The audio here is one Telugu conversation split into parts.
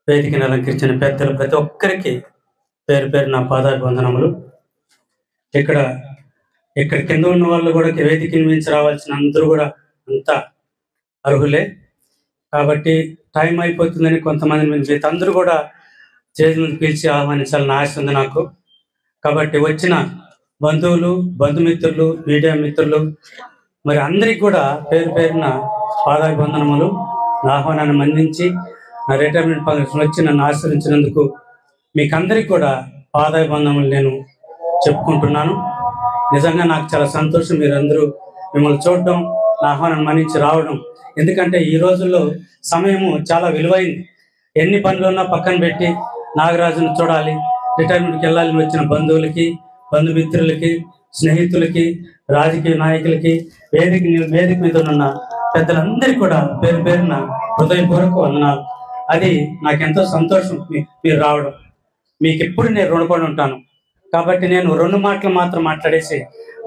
వేదికను అలంకరించిన పెద్దలు ప్రతి ఒక్కరికి పేరు పేరు నా పాదాభివందనములు. ఇక్కడ ఇక్కడ కింద ఉన్న వాళ్ళు కూడా వేదికని మించి రావాల్సిన అందరూ కూడా అంతా అర్హులే. కాబట్టి టైం అయిపోతుందని కొంతమంది మించి అందరూ కూడా చేతులను పిలిచి ఆహ్వానించాలని ఆశ ఉంది నాకు. కాబట్టి వచ్చిన బంధువులు, బంధుమిత్రులు, మీడియా మిత్రులు మరి అందరికి కూడా పేరు పేరున పాదాభివందనములు. నా ఆహ్వానాన్ని మన్నించి నా రిటైర్మెంట్ ఫంక్షన్ వచ్చి నన్ను ఆశ్రయించినందుకు మీకు అందరికి కూడా పాదాభివందనములు నేను చెప్పుకుంటున్నాను. నిజంగా నాకు చాలా సంతోషం మీరందరూ మిమ్మల్ని చూడడం, నా ఆహ్వానాన్ని మన్నించి రావడం. ఎందుకంటే ఈ రోజుల్లో సమయము చాలా విలువైంది. ఎన్ని పనులున్నా పక్కన పెట్టి నాగరాజును చూడాలి, రిటైర్మెంట్కి వెళ్ళాలని వచ్చిన బంధువులకి, బంధుమిత్రులకి, స్నేహితులకి, రాజకీయ నాయకులకి, వేదిక మీద ఉన్న పెద్దలందరికీ కూడా పేరు పేరున హృదయపూర్వక వందనాలు. అది నాకెంతో సంతోషం మీరు రావడం. మీకు ఎప్పుడు నేను రుణపడి ఉంటాను. కాబట్టి నేను 2 మాటలు మాత్రం మాట్లాడేసి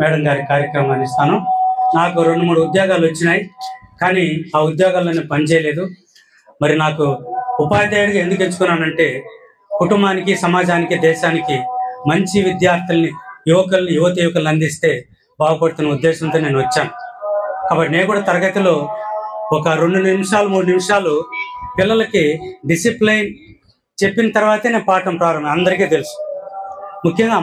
మేడం గారి కార్యక్రమాన్ని ఇస్తాను. నాకు 2-3 ఉద్యోగాలు వచ్చినాయి, కానీ ఆ ఉద్యోగాల్లో నేను పనిచేయలేదు. మరి నాకు ఉపాధ్యాయుడిగా ఎందుకు ఎంచుకున్నానంటే కుటుంబానికి, సమాజానికి, దేశానికి మంచి విద్యార్థుల్ని, యువకుల్ని అందిస్తే బాగుపడుతున్న ఉద్దేశంతో నేను వచ్చాను. కాబట్టి నేను కూడా తరగతిలో ఒక 2 నిమిషాలు 3 నిమిషాలు పిల్లలకి డిసిప్లైన్ చెప్పిన తర్వాతే నేను పాఠం ప్రారంభం. అందరికీ తెలుసు, ముఖ్యంగా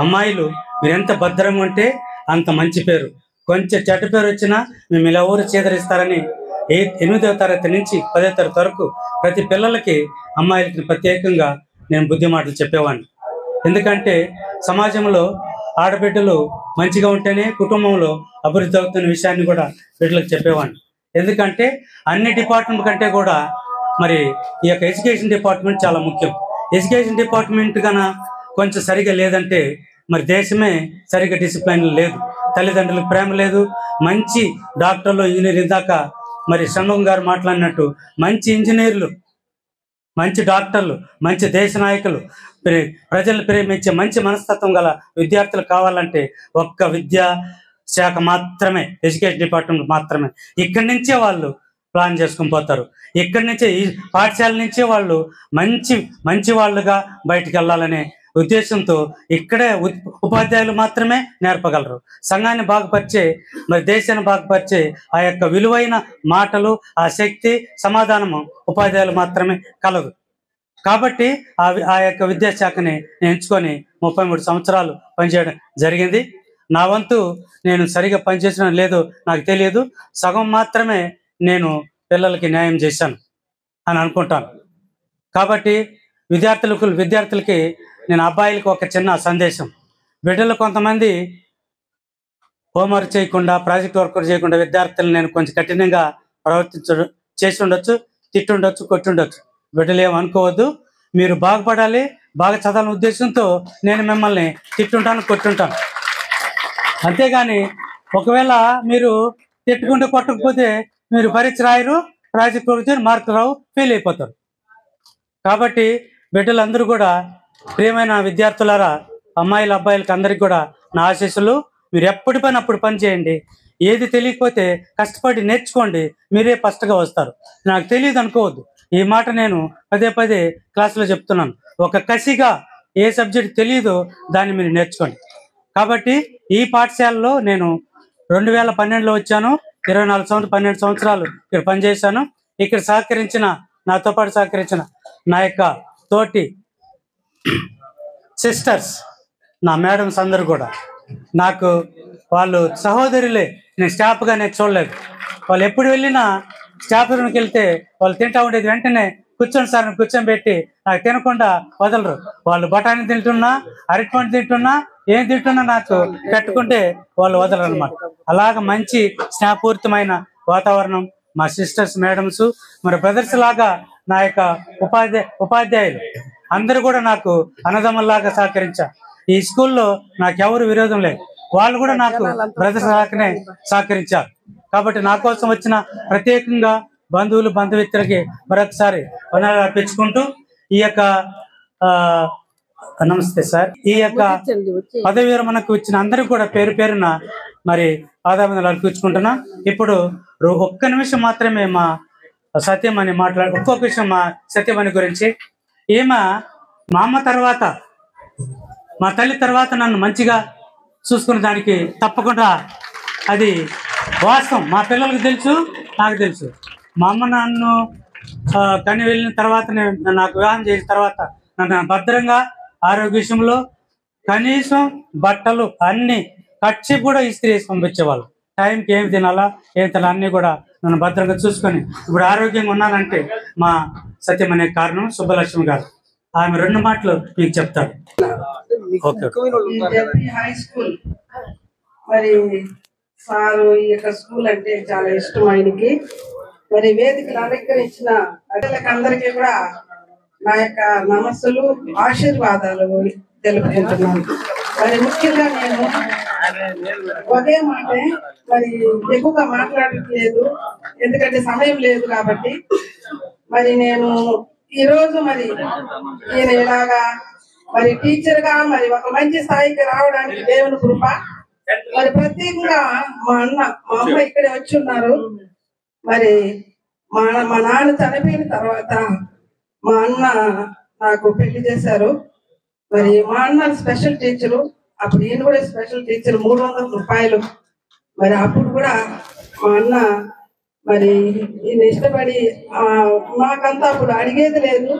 అమ్మాయిలు మీరు ఎంత భద్రంగా ఉంటే అంత మంచి పేరు. కొంచెం చెడ్డ పేరు వచ్చినా మేము ఇలా ఊరు చేదరిస్తారని 8వ తరగతి నుంచి 10వ తరగతి వరకు ప్రతి పిల్లలకి, అమ్మాయిలకి ప్రత్యేకంగా నేను బుద్ధి మాటలు చెప్పేవాడిని. ఎందుకంటే సమాజంలో ఆడబిడ్డలు మంచిగా ఉంటేనే కుటుంబంలో అభివృద్ధి అవుతున్న విషయాన్ని కూడా బిడ్డలకు చెప్పేవాడిని. ఎందుకంటే అన్ని డిపార్ట్మెంట్ కంటే కూడా మరి ఈ యొక్క ఎడ్యుకేషన్ డిపార్ట్మెంట్ చాలా ముఖ్యం. ఎడ్యుకేషన్ డిపార్ట్మెంట్ కన్నా కొంచెం సరిగా లేదంటే మరి దేశమే సరిగా డిసిప్లైన్ లేదు, తల్లిదండ్రులకు ప్రేమ లేదు. మంచి డాక్టర్లు, ఇంజనీర్, ఇందాక మరి షణ్ముఖం గారు మాట్లాడినట్టు మంచి ఇంజనీర్లు, మంచి డాక్టర్లు, మంచి దేశ నాయకులు, ప్రజలు ప్రేమించే మంచి మనస్తత్వం గల విద్యార్థులు కావాలంటే ఒక్క విద్యా శాఖ మాత్రమే, ఎడ్యుకేషన్ డిపార్ట్మెంట్ మాత్రమే. ఇక్కడి నుంచే వాళ్ళు ప్లాన్ చేసుకుని పోతారు. ఇక్కడి నుంచే, ఈ పాఠశాల నుంచే వాళ్ళు మంచి వాళ్ళుగా బయటికి వెళ్ళాలనే ఉద్దేశంతో ఇక్కడే ఉపాధ్యాయులు మాత్రమే నేర్పగలరు. సంఘాన్ని బాగుపరిచే, మరి దేశాన్ని బాగుపరిచే ఆ యొక్క విలువైన మాటలు, ఆ శక్తి, సమాధానము ఉపాధ్యాయులు మాత్రమే కలదు. కాబట్టి ఆ యొక్క విద్యాశాఖని నేను ఎంచుకొని 33 సంవత్సరాలు పనిచేయడం జరిగింది. నా వంతు నేను సరిగా పనిచేసిన లేదో నాకు తెలియదు. సగం మాత్రమే నేను పిల్లలకి న్యాయం చేశాను అని అనుకుంటాను. కాబట్టి విద్యార్థులకి నేను అబ్బాయిలకి ఒక చిన్న సందేశం. బిడ్డలు కొంతమంది హోంవర్క్ చేయకుండా, ప్రాజెక్ట్ వర్క్ చేయకుండా విద్యార్థులను నేను కొంచెం కఠినంగా చేసి ఉండొచ్చు, తిట్టుండొచ్చు, కొట్టుండొచ్చు. బిడ్డలు ఏమనుకోవద్దు. మీరు బాగుపడాలి, బాగా చదవాలనే ఉద్దేశంతో నేను మిమ్మల్ని తిట్టుంటాను, కొట్టుంటాను. అంతేగాని ఒకవేళ మీరు తిట్టుకుంటూ కొట్టకపోతే మీరు పరీక్ష రాయరు, ప్రాజెక్ట్ వర్క్ మార్కులు రావు, ఫెయిల్ అయిపోతారు. కాబట్టి బిడ్డలందరూ కూడా, ప్రియమైన విద్యార్థులారా, అమ్మాయిలు అబ్బాయిలకి అందరికి కూడా నా ఆశీస్సులు. మీరు ఎప్పటి పని అప్పుడు పని చేయండి. ఏది తెలియకపోతే కష్టపడి నేర్చుకోండి, మీరే ఫస్ట్గా వస్తారు. నాకు తెలియదు అనుకోవద్దు. ఈ మాట నేను పదే క్లాసులో చెప్తున్నాను. ఒక కసిగా ఏ సబ్జెక్ట్ తెలియదో దాన్ని మీరు నేర్చుకోండి. కాబట్టి ఈ పాఠశాలలో నేను 2012లో వచ్చాను. 12 సంవత్సరాలు ఇక్కడ పనిచేశాను. ఇక్కడ నాతో పాటు సహకరించిన నా యొక్క తోటి సిస్టర్స్, నా మేడమ్స్ అందరూ కూడా నాకు వాళ్ళు సహోదరులే. నేను స్టాఫ్గా నేను చూడలేదు. వాళ్ళు ఎప్పుడు వెళ్ళినా స్టాఫ్ రూమ్కి వెళ్తే వాళ్ళు తింటా ఉండేది. వెంటనే కూర్చొని సార్ కూర్చొని నాకు తినకుండా వదలరు. వాళ్ళు బఠానీ తింటున్నా, అరటిపండు తింటున్నా, ఏం తింటున్నా నాకు పెట్టుకుంటే వాళ్ళు వదలరు అనమాట. అలాగ మంచి స్నేహపూరితమైన వాతావరణం మా సిస్టర్స్, మేడమ్స్, మరి బ్రదర్స్ లాగా నా యొక్క ఉపాధ్యాయులు అందరూ కూడా నాకు అన్నదమ్ముల్లాగా సహకరించారు. ఈ స్కూల్లో నాకు ఎవరు విరోధం లేదు. వాళ్ళు కూడా నాకు బ్రదర్స్ లాగానే సహకరించారు. కాబట్టి నా కోసం వచ్చిన ప్రత్యేకంగా బంధువులు, బంధుమిత్రులకి మరొకసారి వందనాలు అర్పించుకుంటూ ఈ యొక్క నమస్తే సార్, ఈ యొక్క పదవి విరమణకు వచ్చిన అందరికీ కూడా పేరు పేరున మరి పాదాభివందనాలు అర్పించుకుంటున్నా. ఇప్పుడు ఒక్క నిమిషం మాత్రమే మా సత్యమణి ఒక్కొక్క విషయం మా సత్యమణి గురించి. ఈమె మా అమ్మ తర్వాత, మా తల్లి తర్వాత నన్ను మంచిగా చూసుకునే దానికి తప్పకుండా అది వాస్తవం. మా పిల్లలకు తెలుసు, నాకు తెలుసు. మా అమ్మ నన్ను కని వెళ్ళిన తర్వాత, నాకు వివాహం చేసిన తర్వాత నన్ను భద్రంగా ఆరోగ్య విషయంలో కనీసం బట్టలు అన్ని కచ్చి కూడా ఇస్త్రీ వేసి పంపించేవాళ్ళు. టైంకి ఏం తినాలా ఏం తినాలా అన్నీ కూడా నన్ను భద్రంగా చూసుకొని ఇప్పుడు ఆరోగ్యంగా ఉన్నానంటే మా సత్యం అనే కారణం సుబ్బలక్ష్మి గారు. ఆమె 2 మాటలు మీకు చెప్తారు. హై స్కూల్ మరి సారు ఈ యొక్క స్కూల్ అంటే చాలా ఇష్టం ఆయనకి. మరి వేదికలు అలంకరించిన అందరికీ కూడా నా యొక్క నమస్సులు, ఆశీర్వాదాలు తెలుపుకుంటున్నాను. మరి ముఖ్యంగా నేను ఒకే మాట, మరి ఎక్కువగా మాట్లాడట్లేదు ఎందుకంటే సమయం లేదు కాబట్టి. మరి నేను ఈరోజు మరి ఈయన ఇలాగా మరి టీచర్ గా మరి ఒక మంచి స్థాయికి రావడానికి దేవుని కృప. మరి ప్రత్యేకంగా మా అమ్మ ఇక్కడే వచ్చి ఉన్నారు. మరి మా నాన్న చనిపోయిన తర్వాత మా అన్న నాకు పెళ్లి చేశారు. మరి మా అన్న స్పెషల్ టీచరు, అప్పుడు ఈయన కూడా స్పెషల్ టీచర్, 300 రూపాయలు. మరి అప్పుడు కూడా మా అన్న మరి ఈయన ఇష్టపడి మాకంతా అప్పుడు అడిగేది లేదు.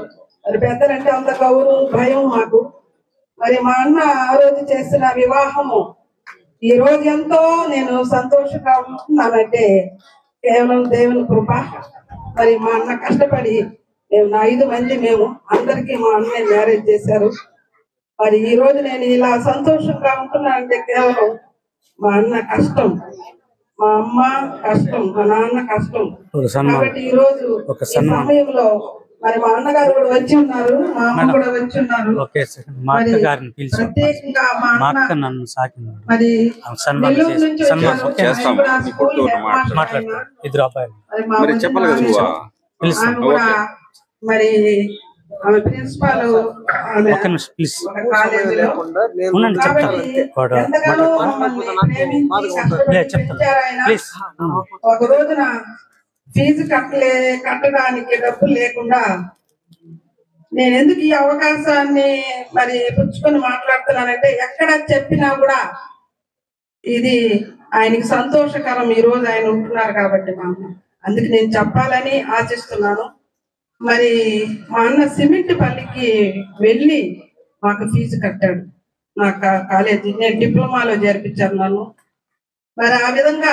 మరి పెద్దలంటే అంత గౌరవం, భయం మాకు. మరి మా అన్న ఆ రోజు చేసిన వివాహము ఈ రోజు ఎంతో నేను సంతోషంగా ఉంటున్నానంటే కేవలం దేవుని కృప. మరి మా అన్న కష్టపడి మేము 5 మంది మేము అందరికీ మా అన్నే మ్యారేజ్ చేశారు. మరి ఈ రోజు నేను ఇలా సంతోషంగా ఉంటున్నానంటే కేవలం మా అన్న కష్టం, మా అమ్మ కష్టం, మా నాన్న కష్టం. కాబట్టి ఈ రోజు ఈ సమయంలో మరి మా అన్నగారు కూడా వచ్చి ఉన్నారు, మా అమ్మ కూడా వచ్చి ఉన్నారు. ప్రత్యేకంగా మా అన్న మరి నెల్లూరు నుంచి మరి ఆమె ప్రిన్సిపాల్ కాలేజీలో. ఎంతగానో ఒక రోజున ఫీజు కట్టడానికి డబ్బులు లేకుండా నేను ఎందుకు ఈ అవకాశాన్ని మరి పుచ్చుకొని మాట్లాడుతున్నానంటే ఎక్కడ చెప్పినా కూడా ఇది ఆయనకి సంతోషకరం. ఈ రోజు ఆయన ఉంటున్నారు కాబట్టి మా అమ్మ, అందుకు నేను చెప్పాలని ఆశిస్తున్నాను. మరి మా అన్న సిమెంట్ పల్లికి వెళ్ళి మాకు ఫీజు కట్టాడు. నా కాలేజీ నేను డిప్లొమాలో చేర్పించాను నన్ను. మరి ఆ విధంగా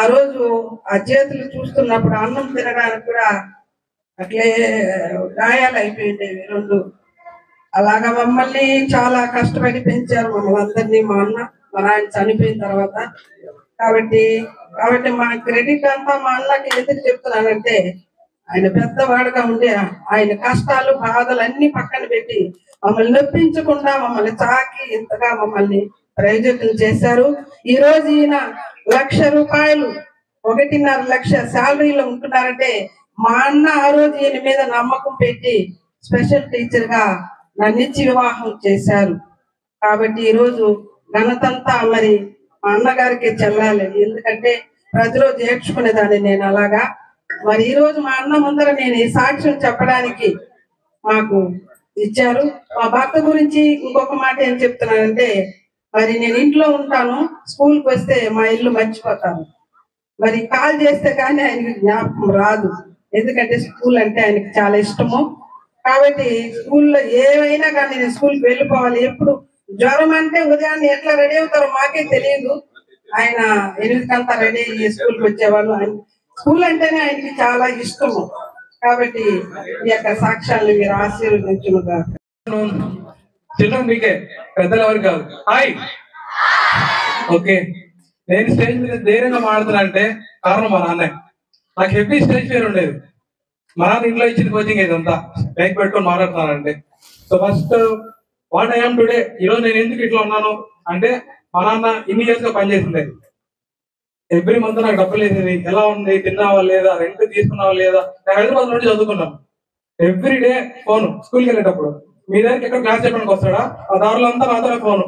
ఆ రోజు ఆ చేతులు చూస్తున్నప్పుడు అన్నం తినడానికి కూడా అట్లే గాయాలు అయిపోయిండేవి 2. అలాగా మమ్మల్ని చాలా కష్టపడి పెంచారు మమ్మల్ని అందరినీ. మా నాయన చనిపోయిన తర్వాత కాబట్టి మా క్రెడిట్ అంతా మా అన్నకి ఎందుకు చెప్తున్నానంటే ఆయన పెద్దవాడుగా ఉండే ఆయన కష్టాలు బాధలు అన్ని పక్కన పెట్టి మమ్మల్ని నొప్పించకుండా మమ్మల్ని తాకి ఇంతగా మమ్మల్ని ప్రయోజకులు చేశారు. ఈ రోజు ఈయన ₹1,00,000 1.5 లక్ష శాలరీలో ఉంటున్నారంటే మా అన్న ఆ రోజు ఈయన మీద నమ్మకం పెట్టి స్పెషల్ టీచర్ గా నన్నిచ్చి వివాహం చేశారు. కాబట్టి ఈ రోజు ఘనతంతా మరి మా అన్నగారికి చెల్లాలి. ఎందుకంటే ప్రతిరోజు ఏడ్చుకునేదాన్ని నేను అలాగా. మరి ఈ రోజు మా అన్న ముందర నేను ఈ సాక్ష్యం చెప్పడానికి మాకు ఇచ్చారు. మా భర్త గురించి ఇంకొక మాట ఏం చెప్తున్నానంటే, మరి నేను ఇంట్లో ఉంటాను, స్కూల్కి వస్తే మా ఇల్లు మర్చిపోతాను. మరి కాల్ చేస్తే కానీ ఆయనకి జ్ఞాపకం రాదు, ఎందుకంటే స్కూల్ అంటే ఆయనకి చాలా ఇష్టము. కాబట్టి స్కూల్లో ఏవైనా కానీ నేను స్కూల్కి వెళ్ళిపోవాలి. ఎప్పుడు జ్వరం అంటే ఉదయాన్నే ఎట్లా రెడీ అవుతారో మాకే తెలియదు. ఆయన 8 రెడీ అయ్యి స్కూల్కి వచ్చేవాళ్ళు. స్కూల్ అంటేనే ఆయనకి చాలా ఇష్టము. కాబట్టి ఈ యొక్క సాక్ష్యాలు మీరు ఆశీర్వదించుగా. చిల్డ్రన్ మీకే, పెద్దలు ఎవరు కాదు. Hi, okay. నేను స్టేజ్ మీద ధైర్యంగా మాట్లాడుతున్నా అంటే కారణం మా నాన్న. నాకు హెవీ స్టేజ్ ఫియర్ ఉండేది. మా నాన్న ఇంట్లో ఇచ్చిన కోచింగ్ ఇదంతా బైక్ పెట్టుకొని మాట్లాడుతున్నానంటే. So first what I'm today, ఈరోజు నేను ఎందుకు ఇట్లా ఉన్నాను అంటే మా నాన్న ఇన్ని ఇయర్స్ గా పనిచేసింది. ఎవ్రీ మంత్ నాకు డబ్బులు వేసేది, ఎలా ఉంది, తిన్నావా లేదా, రెంట్ తీసుకున్నావా లేదా. నేను హైదరాబాద్ నుండి చదువుకున్నాను. ఎవ్రీ డే ఫోన్, స్కూల్కి వెళ్ళేటప్పుడు మీ దగ్గరికి ఎక్కడ క్లాస్ చెప్పడానికి వస్తాడా, ఆ దారిలో అంతా నాతోనే ఫోను.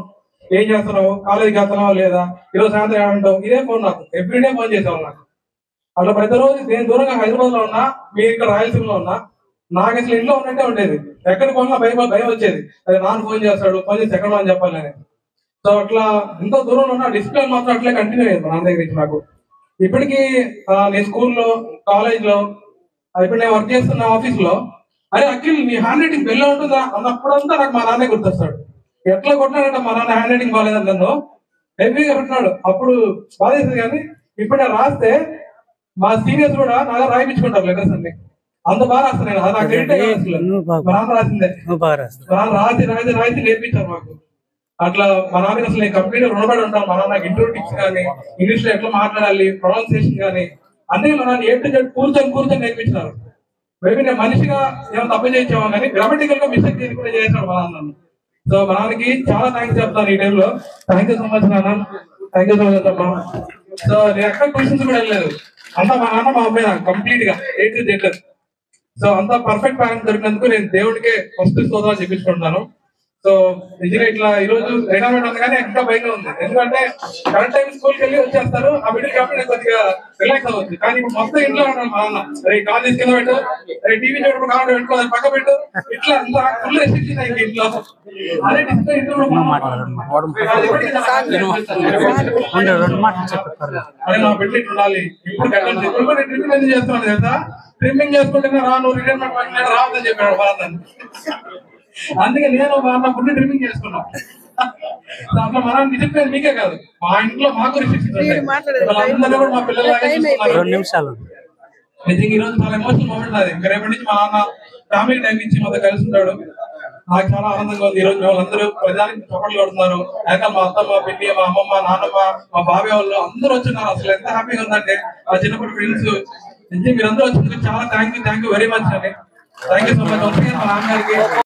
ఏం చేస్తున్నావు, కాలేజీకి వెళ్తున్నావా లేదా, ఈరోజు సాయంత్రం ఏమంటావు, ఇదే ఫోన్. నాకు ఎవ్రీ డే ఫోన్ చేసేవాళ్ళు. నాకు అట్లా ప్రతిరోజు నేను దూరంగా హైదరాబాద్ లో ఉన్నా, మీరు ఇక్కడ రాయలసీమలో ఉన్నా, నాకు అసలు ఇంట్లో ఉన్నట్టే ఉండేది. ఎక్కడికి పోయినా భయం వచ్చేది. అదే నాన్న ఫోన్ చేస్తాడు, ఫోన్ చేసి ఎక్కడ అని చెప్పాలని. సో అట్లా ఎంతో దూరంలో ఉన్న డిసిప్లిన్ మాత్రం అట్లే కంటిన్యూ అయ్యింది మా నాన్న దగ్గర నుంచి నాకు. ఇప్పటికీ నేను స్కూల్లో, కాలేజ్ లో, ఇప్పుడు నేను వర్క్ చేస్తున్న ఆఫీస్ లో, అరే అఖిల్ నీ హ్యాండ్ రైటింగ్ బెల్ల ఉంటుందా అన్నప్పుడంతా నాకు మా నాన్నే గుర్తొస్తాడు. ఎట్లా కొట్టినాడంటే మా నాన్న హ్యాండ్ రైటింగ్ బాగాలేదని నన్ను హెవీగా కొట్టినాడు. అప్పుడు బాధేసింది. కానీ ఇప్పుడు నేను రాస్తే మా సీనియర్స్ కూడా నా దగ్గర రాయించుకుంటారు లెటర్స్ అన్ని. అంత బాగా రాస్తాను నేను. నాకు మా నాన్న రాసిందే. మా నాన్న రాసి నేర్పించారు మాకు. అట్లా మా నాన్నకి అసలు నేను కంప్లీట్ రుణపడి ఉంటాను. మా నాన్న ఇంట్రో టిప్స్ కానీ, ఇంగ్లీష్ లో ఎట్లా మాట్లాడాలి, ప్రొనౌన్సియేషన్ కానీ అన్ని మా నాన్న ఏ టు జెడ్ కూర్చొని నేర్పించినారు. మేబీ నేను మనిషిగా ఏమైనా తప్పు చేయించామో కానీ గ్రామటికల్ గా మిస్టేక్ కూడా చేశాడు మా నాన్న. సో మా నాన్నకి చాలా థ్యాంక్స్ చెప్తాను ఈ టైంలో. థ్యాంక్ యూ సో మచ్ నాన్న, థ్యాంక్ యూ సో మచ్ అమ్మా. సో నేను ఎక్కడ క్వశ్చన్స్ కూడా వెళ్ళలేదు. అంతా మా నాన్న మా అమ్మాయి నాకు కంప్లీట్ గా ఏ టు జెడ్. సో అంత పర్ఫెక్ట్ ప్యారెంట్ దొరికినందుకు నేను దేవుడికే ఫస్ట్ స్తోత్రాలు చెప్పించుకుంటున్నాను. సో నిజంగా ఇట్లా ఈ రోజు రిటైర్మెంట్ ఉంది కానీ ఇంకా భయంగా ఉంది. ఎందుకంటే కరెక్ట్ టైం స్కూల్కి వెళ్ళి వచ్చేస్తారు. ఆ మిడిల్ కాబట్టి నేను కొద్దిగా రిలాక్స్ అవ్వచ్చు. కానీ ఇప్పుడు మొత్తం ఇంట్లో ఉన్నాను మా నాన్న. రే కాల్ తీసుకెళ్ళ పెట్టు, రే టీవీ చూడప్పుడు కావాలి పెట్టుకోవాలి, పక్క పెట్టు, ఇట్లా అంతా ఫుల్ రెస్ట్రిక్షన్ అయింది ఇంట్లో. అదే డిస్ప్లే ఇంట్లో అదే నా పెట్టి ఉండాలి. ఇప్పుడు ట్రిమ్మింగ్ ఎందుకు చేస్తున్నాను తెలుసా? ట్రిమ్మింగ్ చేసుకుంటే రాను రిటైర్మెంట్ రావద్దని చెప్పాడు మా నాన్న. అందుకే నేను మా అన్న ఫుడ్ ట్రిమ్మింగ్ చేసుకున్నాం. దాంట్లో మన డిసిప్లిన్ మీకే కాదు, మా ఇంట్లో మాకు రిస్ట్రిక్షన్స్ వాళ్ళందరూ కూడా మా పిల్లలాగా చూస్తున్నారు. నిజంగా ఈ రోజు చాలా ఎమోషనల్ మూమెంట్ అది. ఇంకా రేపటి నుంచి మా నాన్న ఫ్యామిలీ టైం ఇచ్చి మాతో కలిసి ఉంటాడు. నాకు చాలా ఆనందంగా ఉంది. ఈ రోజు వాళ్ళందరూ ప్రజానికి చప్పట్లు కొడుతున్నారు. ఇంకా మా అత్తమ్మ, పిన్ని, మా అమ్మమ్మ, నాన్నమ్మ, మా బాబాయ్ వాళ్ళు అందరూ వచ్చిన్నారు. అసలు ఎంత హ్యాపీగా ఉందంటే మా చిన్నప్పటి ఫ్రెండ్స్ మీరందరూ వచ్చినందుకు చాలా థ్యాంక్ యూ వెరీ మచ్ అండి. Thank you so much. మా నాన్నగారికి